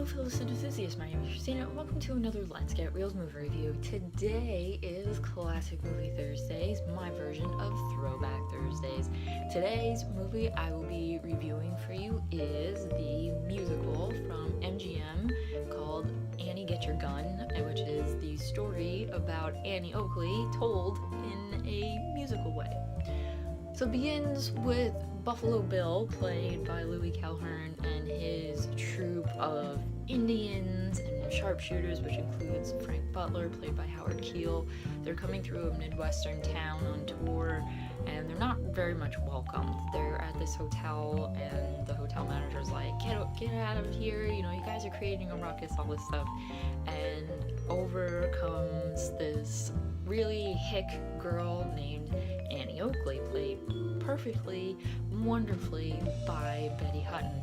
fellow cinema enthusiasts, my name is Christina, and welcome to another Let's Get Reelz movie review. Today is Classic Movie Thursdays, my version of Throwback Thursdays. Today's movie I will be reviewing for you is the musical from MGM called Annie Get Your Gun, which is the story about Annie Oakley told in a musical way. So it begins with Buffalo Bill, played by Louis Calhern, and his troupe of Indians and sharpshooters, which includes Frank Butler, played by Howard Keel. They're coming through a Midwestern town on tour, and they're not very much welcomed. They're at this hotel, and the hotel manager's like, get out of here, you guys are creating a ruckus, all this stuff. And over comes this really hick girl named Annie Oakley, played perfectly, wonderfully by Betty Hutton.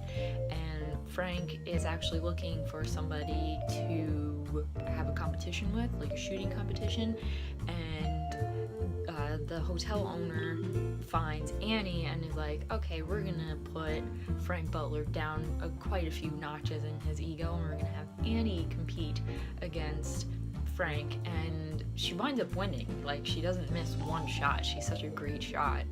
And Frank is actually looking for somebody to have a competition with, like a shooting competition, and the hotel owner finds Annie and is like, okay, we're gonna put Frank Butler down quite a few notches in his ego, and we're gonna have Annie compete against Frank, and she winds up winning. Like, she doesn't miss one shot. She's such a great shot.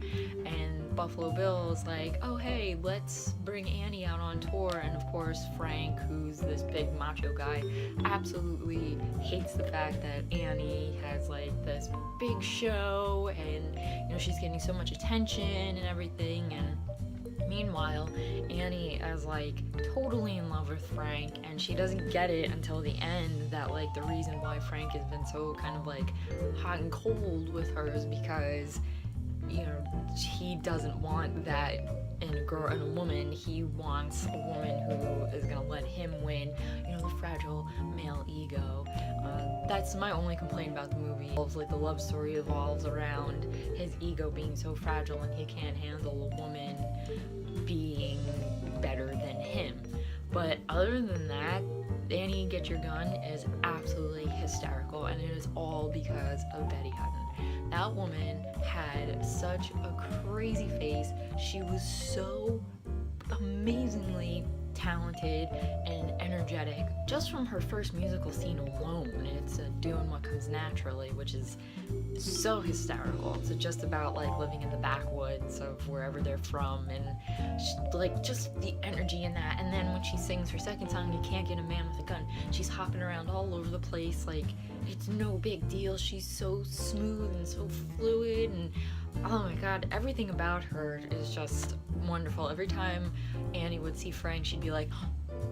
And Buffalo Bill is like, oh hey, let's bring Annie out on tour. And of course Frank, who's this big macho guy, absolutely hates the fact that Annie has like this big show, and she's getting so much attention and everything. And meanwhile, Annie is like totally in love with Frank, and she doesn't get it until the end that like the reason why Frank has been so kind of like hot and cold with her is because he doesn't want that in a girl and a woman. He wants a woman who is gonna let him win, the fragile male ego. That's my only complaint about the movie. Like, the love story evolves around his ego being so fragile, and he can't handle a woman being better than him. But other than that, Annie Get Your Gun is absolutely hysterical, and it is all because of Betty Hutton. That woman had such a crazy face. She was so amazingly talented and energetic just from her first musical scene alone. It's Doing What Comes Naturally, which is so hysterical. It's just about like living in the backwoods of wherever they're from, and like just the energy in that. And then when she sings her second song, You Can't Get a Man with a Gun, she's hopping around all over the place like it's no big deal. She's so smooth and so fluid, and oh my god, everything about her is just wonderful. Every time Annie would see Frank, she'd be like,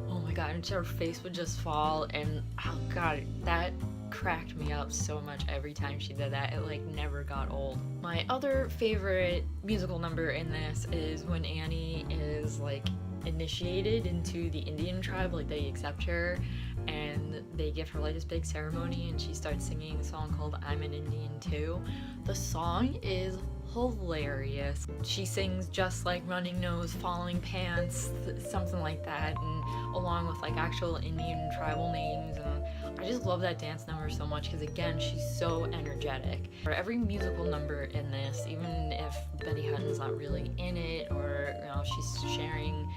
oh my god, and her face would just fall, and oh god, that cracked me up so much every time she did that. It like never got old. My other favorite musical number in this is when Annie is like initiated into the Indian tribe. Like, they accept her and they give her like this big ceremony, and she starts singing a song called I'm an Indian Too. The song is hilarious. She sings just like Running Nose, Falling Pants, something like that, and along with like actual Indian tribal names. And I just love that dance number so much because, again, she's so energetic. For every musical number in this, even if Betty Hutton's not really in it, or she's sharing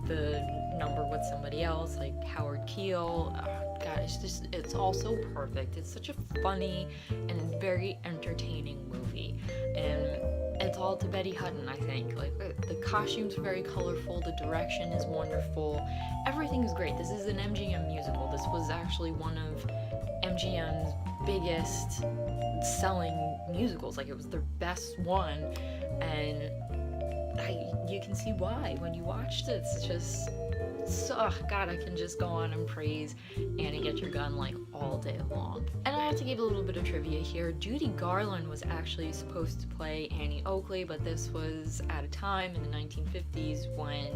the number with somebody else like Howard Keel, god, it's all so perfect. It's such a funny and very entertaining movie, and it's all to Betty Hutton, I think. Like, the costumes are very colorful, the direction is wonderful, everything is great. This is an MGM musical. This was actually one of MGM's biggest selling musicals. Like, it was their best one, and you can see why when you watched it. It's just so, god, I can just go on and praise Annie Get Your Gun like all day long. And I have to give a little bit of trivia here. Judy Garland was actually supposed to play Annie Oakley, but this was at a time in the 1950s when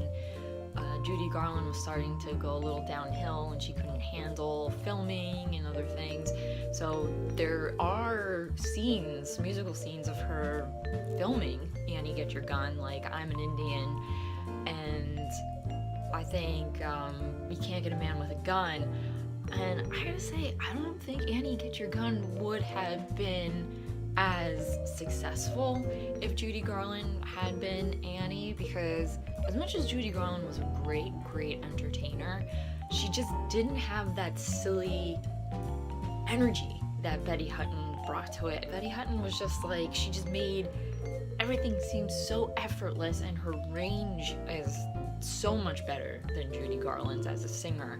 Judy Garland was starting to go a little downhill, and she couldn't handle filming and other things. So there are scenes, musical scenes of her filming Annie Get Your Gun, like I'm an Indian, and I think You Can't Get a Man with a Gun. And I gotta say, I don't think Annie Get Your Gun would have been as successful if Judy Garland had been Annie, because as much as Judy Garland was a great entertainer, she just didn't have that silly energy that Betty Hutton brought to it. Betty Hutton was just like, she just made everything seem so effortless, and her range is so much better than Judy Garland's as a singer.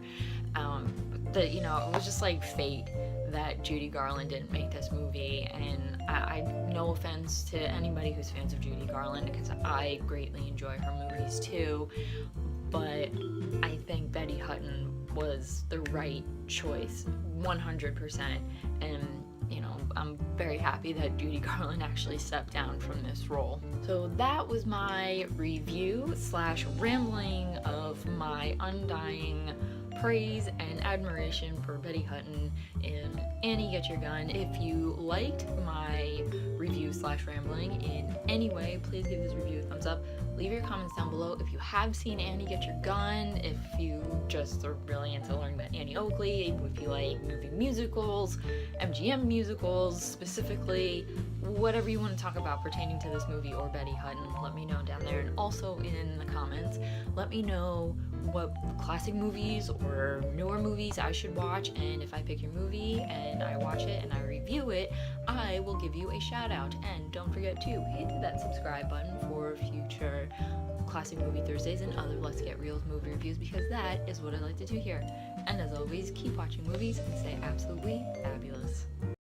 It was just like fate that Judy Garland didn't make this movie, and I no offense to anybody who's fans of Judy Garland, because I greatly enjoy her movies too, but I think Betty Hutton was the right choice, 100%, and I'm very happy that Judy Garland actually stepped down from this role. So that was my review / rambling of my undying praise and admiration for Betty Hutton in Annie Get Your Gun. If you liked my review / rambling in any way, please give this review a thumbs up. Leave your comments down below if you have seen Annie Get Your Gun, if you just are really into learning about Annie Oakley, if you like movie musicals, MGM musicals specifically, whatever you want to talk about pertaining to this movie or Betty Hutton, let me know down there. And also in the comments, let me know what classic movies or newer movies I should watch, and if I pick your movie and I watch it and I review it, I will give you a shout out. And don't forget to hit that subscribe button for future Classic Movie Thursdays and other Let's Get Reelz movie reviews, because that is what I like to do here. And as always, keep watching movies and stay absolutely fabulous.